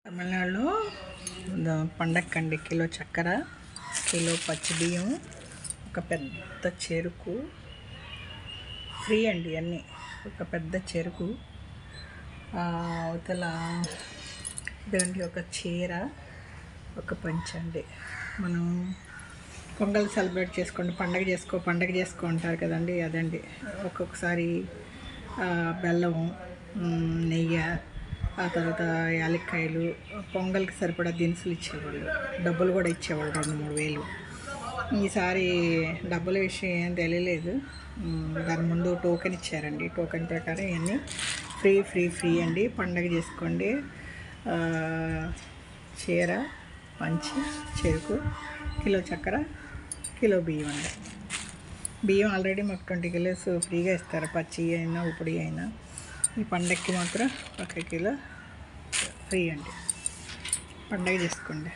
తమిళనాడులో పండక్కండి కిలో చక్కెర, కిలో పచ్చి బియ్యం, ఒక పెద్ద చెరుకు ఫ్రీ అండి. అన్నీ ఒక పెద్ద చెరుకు, అవతల ఇదండి ఒక చీర, ఒక పంచ అండి. మనం పొంగల్ సెలబ్రేట్ చేసుకోండి, పండగ చేసుకో అంటారు కదండి, అదండి. ఒక్కొక్కసారి బెల్లం, నెయ్యి, ఆ తర్వాత యాలక్కాయలు, పొంగల్కి సరిపడా దినుసులు ఇచ్చేవాళ్ళు, డబ్బులు కూడా ఇచ్చేవాళ్ళు 2-3 వేలు. ఈసారి డబ్బుల విషయం ఏం తెలియలేదు. దాని ముందు టోకెన్ ఇచ్చారండి. టోకెన్ ప్రకారం ఇవన్నీ ఫ్రీ అండి. పండగ చేసుకోండి. చీర, పంచి, చెరుకు, కిలో చక్కెర, కిలో బియ్యం అండి. బియ్యం ఆల్రెడీ మాకు 20 కిలోస్ ఫ్రీగా ఇస్తారు, పచ్చి అయినా ఉప్పుడు అయినా. ఈ పండగకి మాత్రం 1 కిలో ఫ్రీ అండి. పండగ చేసుకోండి.